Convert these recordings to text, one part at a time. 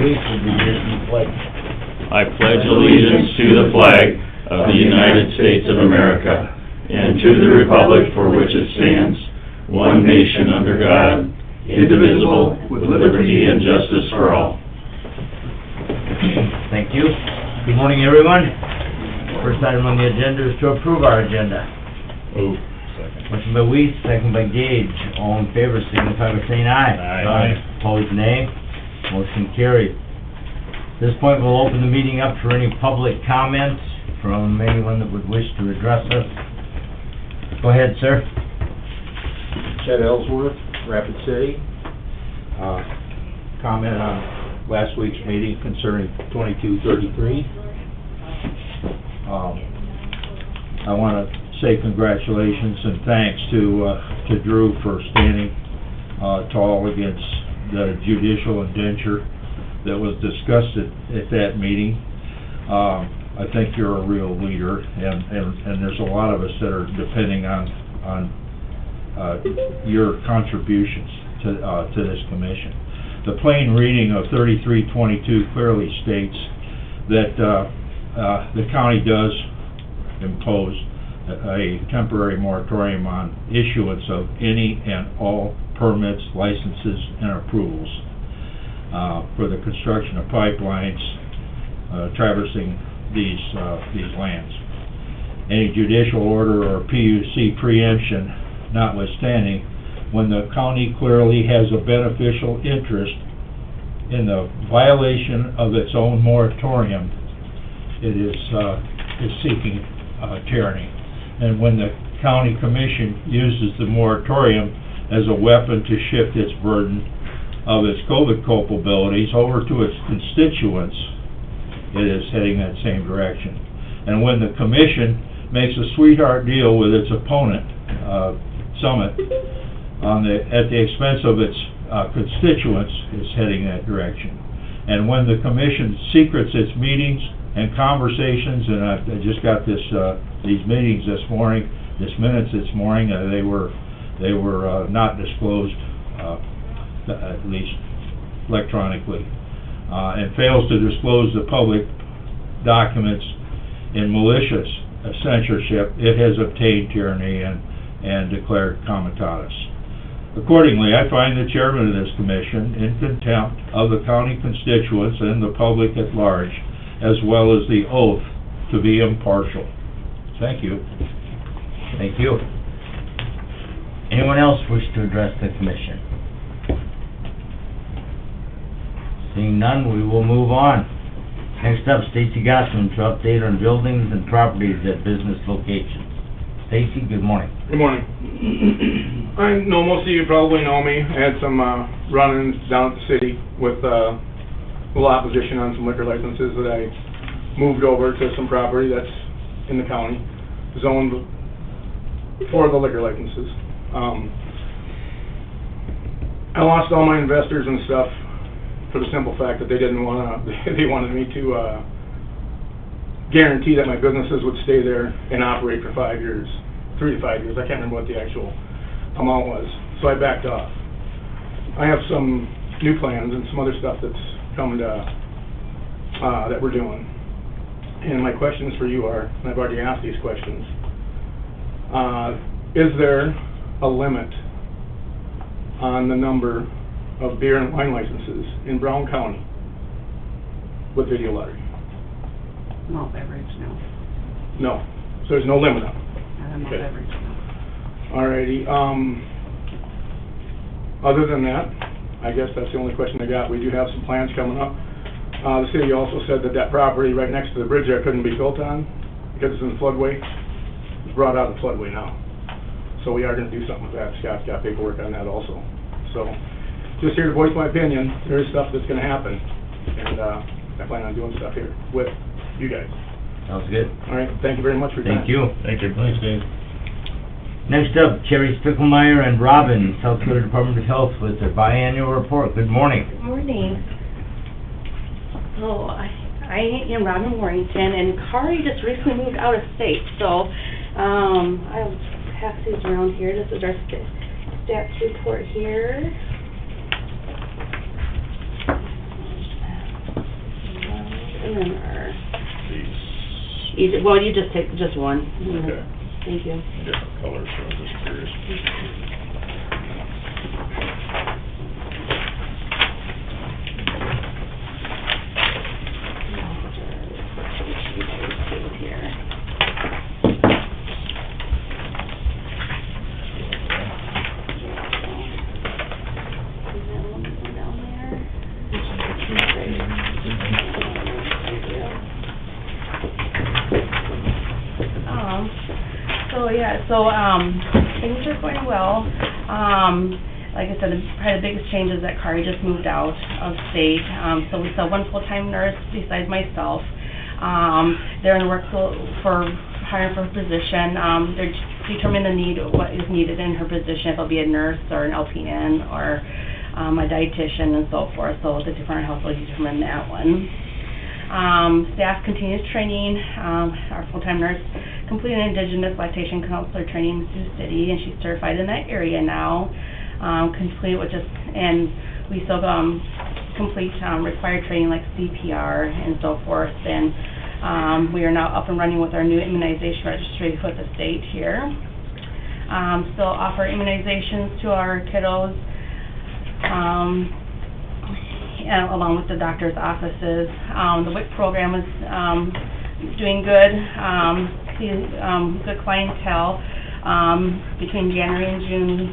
Luis will be reading the pledge. I pledge allegiance to the flag of the United States of America and to the republic for which it stands, one nation under God, indivisible, with liberty and justice for all. Thank you. Good morning, everyone. First item on the agenda is to approve our agenda. Move. Motion by Weiss, second by Gage. All in favor, signify by saying aye. Aye. Opposed, nay. Motion carried. At this point, we'll open the meeting up for any public comments from anyone that would wish to address us. Go ahead, sir. Chet Ellsworth, Rapid City. Comment on last week's meeting concerning 2233. I want to say congratulations and thanks to Drew for standing tall against the judicial indenture that was discussed at that meeting. I think you're a real leader, and there's a lot of us that are depending on your contributions to this commission. The plain reading of 3322 clearly states that the county does impose a temporary moratorium on issuance of any and all permits, licenses, and approvals for the construction of pipelines traversing these lands. Any judicial order or PUC preemption notwithstanding, when the county clearly has a beneficial interest in the violation of its own moratorium, it is seeking tyranny. And when the county commission uses the moratorium as a weapon to shift its burden of its COVID culpabilities over to its constituents, it is heading that same direction. And when the commission makes a sweetheart deal with its opponent, Summit, at the expense of its constituents, is heading that direction. And when the commission secrets its meetings and conversations, and I just got these meetings this morning, minutes this morning, they were not disclosed, at least electronically, and fails to disclose the public documents in malicious censorship, it has obtained tyranny and declared comitatus. Accordingly, I find the chairman of this commission in contempt of the county constituents and the public at large, as well as the oath to be impartial. Thank you. Thank you. Anyone else wish to address the commission? Seeing none, we will move on. Next up, Stacy Gossman to update on buildings and properties at business locations. Stacy, good morning. Good morning. I know most of you probably know me. I had some run-ins down at the city with a little opposition on some liquor licenses that I moved over to some property that's in the county, zoned for the liquor licenses. I lost all my investors and stuff for the simple fact that they didn't want to, they wanted me to guarantee that my businesses would stay there and operate for 5 years, 3 to 5 years. I can't remember what the actual amount was, so I backed off. I have some new plans and some other stuff that's coming to, that we're doing. And my questions for you are, and I've already asked these questions, is there a limit on the number of beer and wine licenses in Brown County with video lottery? Malt beverage, no. No. So there's no limit on it? Not a malt Okay. beverage, no. Alrighty, other than that, I guess that's the only question I got. We do have some plans coming up. The city also said that property right next to the bridge there couldn't be built on because it's in the floodway. It's brought out of the floodway now. So we are gonna do something with that. Scott's got paperwork on that also. So, just here to voice my opinion. There is stuff that's gonna happen, and I plan on doing stuff here with you guys. Sounds good. Alright, thank you very much for your time. Thank you. Thank you. Thanks, Dave. Next up, Cherry Spickelmeyer and Robin, South Dakota Department of Health with their biannual report. Good morning. Good morning. So I am Robin Warrington, and Kari just recently moved out of state, so I'll pass these around here. This is our stats report here. And then our, These, well, you just take just one. okay, Thank you. different colors, so I'm just curious. Things are going well. Like I said, probably the biggest change is that Kari just moved out of state. So we still have one full-time nurse besides myself. They're in the work for hiring for a position. They're determining the need, what is needed in her position, if it'll be a nurse or an LPN or a dietitian and so forth. So the different health will determine that one. Staff continues training. Our full-time nurse completed Indigenous lactation counselor training in Sioux City, and she's certified in that area now. And we still complete required training like CPR and so forth. And we are now up and running with our new immunization registry with the state here. Still offer immunizations to our kiddos. Along with the doctor's offices. The WIC program is doing good, good clientele. Between January and June,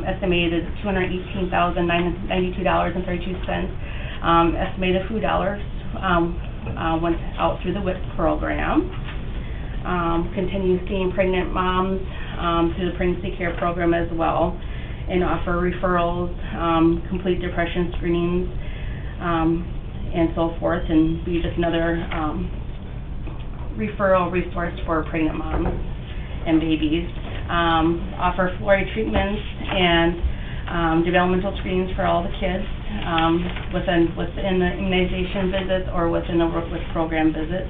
estimated $218,092.32. Estimated food dollars went out through the WIC program. Continue seeing pregnant moms through the pregnancy care program as well, and offer referrals, complete depression screenings, and so forth, and be just another referral resource for pregnant moms and babies. Offer fluoride treatments and developmental screenings for all the kids within the immunization visits or within the WIC program visits.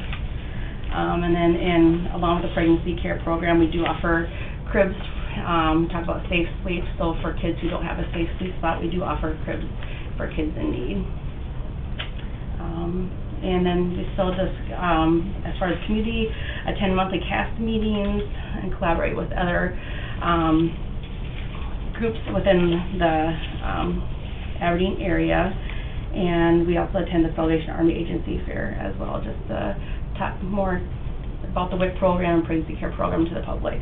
And then along with the pregnancy care program, we do offer cribs. Talk about safe sleep. So for kids who don't have a safe sleep spot, we do offer cribs for kids in need. And then we still just, as far as community, attend monthly CAST meetings and collaborate with other groups within the Aberdeen area. And we also attend the Salvation Army Agency Fair as well, just to talk more about the WIC program and pregnancy care program to the public.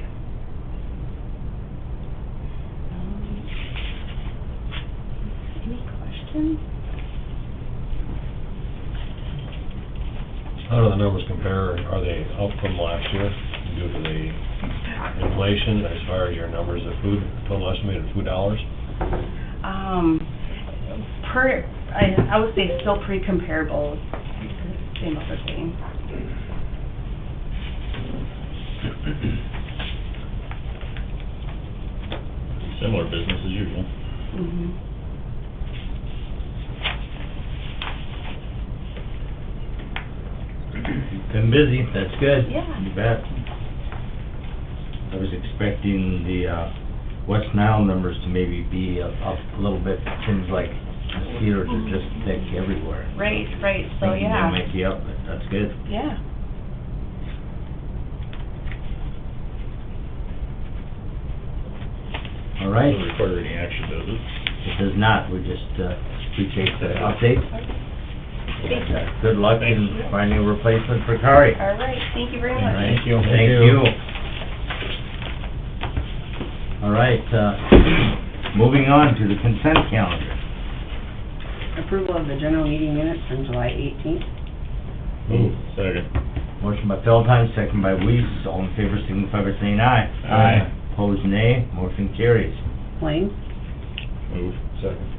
Any questions? How do the numbers compare? Are they up from last year due to the inflation as far as your numbers of food, total estimated food dollars? I would say still pretty comparable, same of the same. Similar business as usual. Mm-hmm. Been busy, that's good. Yeah. You bet. I was expecting the West Nile numbers to maybe be up a little bit. Seems like mosquitoes are just thick everywhere. Right, so Thinking yeah. they might be up, but that's good. Yeah. All right. Doesn't require any action, does it? It does not, we just appreciate the update. Thank you. Good luck in finding a replacement for Kari. All right, thank you very All much. right. Thank you. Thank you. All right, moving on to the consent calendar. Approval of the general meeting minutes from July 18th. Move. Second. Motion by Feldheim, second by Weiss. All in favor signify by saying aye. Aye. Opposed, nay. Motion carries. Claims. Move. Second.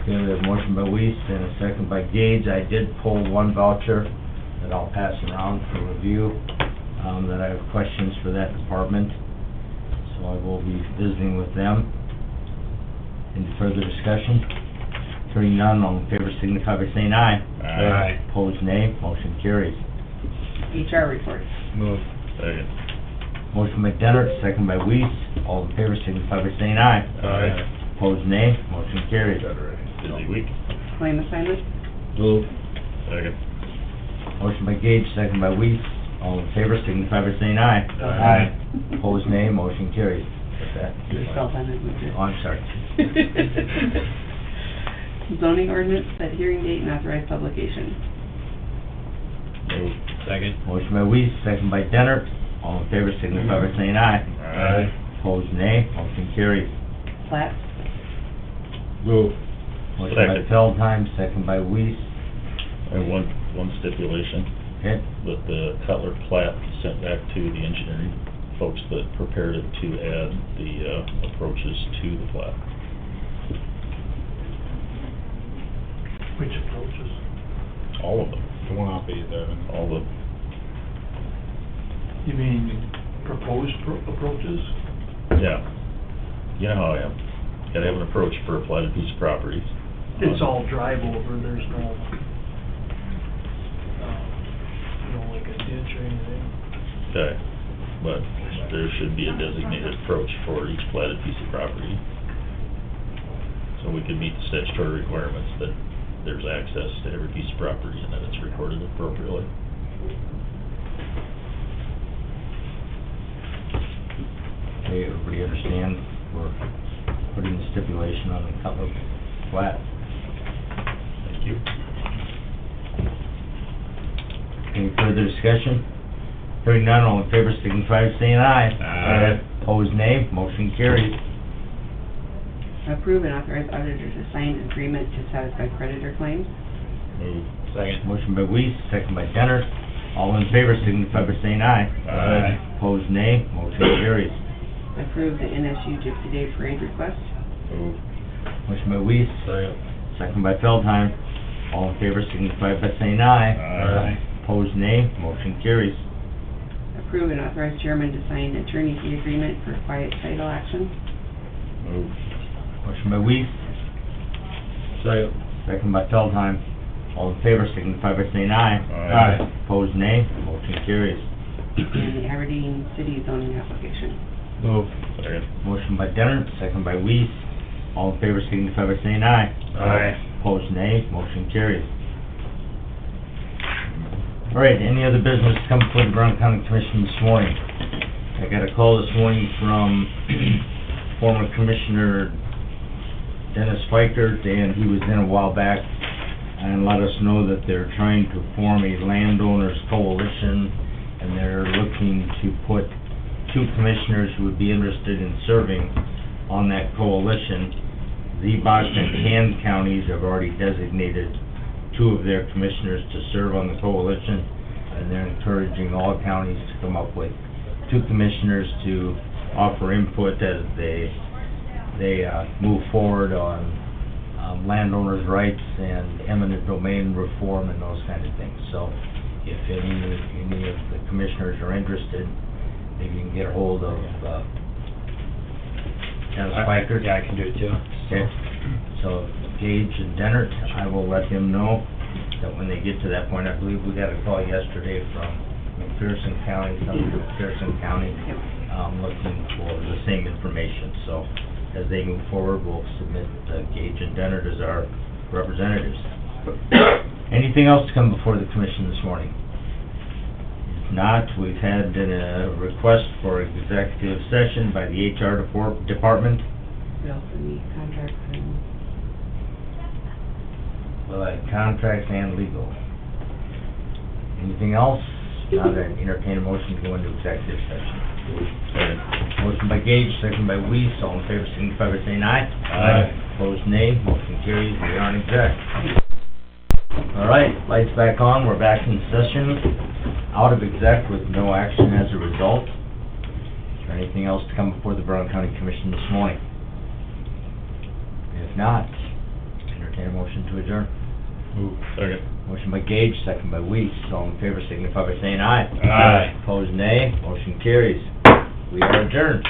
Okay, we have a motion by Weiss and a second by Gage. I did pull one voucher that I'll pass around for review, that I have questions for that department. So I will be visiting with them. Any further discussion? Hearing none, all in favor signify by saying aye. Aye. Opposed, nay. Motion carries. HR reports. Move. Second. Motion by Dennert, second by Weiss. All in favor signify by saying aye. Aye. Opposed, nay. Motion carries. Busy week. Claim assignment. Move. Second. Motion by Gage, second by Weiss. All in favor, signify by saying aye. Aye. Opposed, nay. Motion carries. What's that? Just felt I moved it. Oh, I'm sorry. Zoning ordinance, set hearing date and authorized publication. Move. Second. Motion by Weiss, second by Dennert. All in favor, signify by saying aye. Aye. Opposed, nay. Motion carries. Plat, Move. Motion by Second. Feldheim, second by Weiss. And one stipulation, Okay. that the Cutler plat sent back to the engineering folks that prepared it to add the approaches to the plat. Which approaches? All of them, The one off 87. all the, You mean proposed approaches? yeah. You know how I am. Gotta have an approach for a platted piece of property. It's all drive over, there's no, like a ditch or anything. Okay, but there should be a designated approach for each platted piece of property. So we could meet the statutory requirements that there's access to every piece of property and that it's recorded appropriately. Okay, everybody understand, we're putting the stipulation on the Cutler plat. Thank you. Any further discussion? Hearing none, all in favor, signify by saying aye. Aye. Opposed, nay. Motion carries. approve and authorize auditor to sign an agreement to satisfy creditor claims. Move. Second. Motion by Weiss, second by Denner. All in favor, signify by saying aye. Aye. Opposed, nay. Motion carries. Approve the NSU Gypsy Day Parade request. Move. Motion by Weiss, Second. second by Feldheim. All in favor, signify by saying aye. Aye. Opposed, nay. Motion carries. Approve and authorize chairman to sign attorney fee agreement for quiet title action. Move. Motion by Weiss, Second. second by Feldheim. All in favor, signify by saying aye. Aye. Opposed, nay. Motion carries. And the Aberdeen City zoning application. Move. Second. Motion by Denner, second by Weiss. All in favor, signify by saying aye. Aye. Opposed, nay. Motion carries. All right, any other business to come before the Brown County Commission this morning? I got a call this morning from former Commissioner Dennis Fikert, and he was in a while back, and let us know that they're trying to form a landowners coalition, and they're looking to put 2 commissioners who would be interested in serving on that coalition. Zebach and Han counties have already designated 2 of their commissioners to serve on the coalition, and they're encouraging all counties to come up with 2 commissioners to offer input as they move forward on landowners' rights and eminent domain reform and those kind of things. So if any of the commissioners are interested, maybe you can get a hold of Dennis Fikert. Yeah, I can do it too. Okay, so Gage and Dennert, I will let him know that when they get to that point. I believe we got a call yesterday from McPherson County, somebody from McPherson County, looking for the same information. So as they move forward, we'll submit Gage and Dennert as our representatives. Anything else to come before the commission this morning? If not, we've had a request for executive session by the HR department. We also need contracts and Well, contract and legal. Anything else? Not an entertain a motion to go into executive session. Second. Motion by Gage, second by Weiss, all in favor, signify by saying aye. Aye. Opposed, nay. Motion carries. We are in exec. All right, lights back on. We're back in session. Out of exec with no action as a result. Is there anything else to come before the Brown County Commission this morning? If not, entertain a motion to adjourn. Move. Second. Motion by Gage, second by Weiss. All in favor, signify by saying aye. Aye. Opposed, nay. Motion carries. We are adjourned.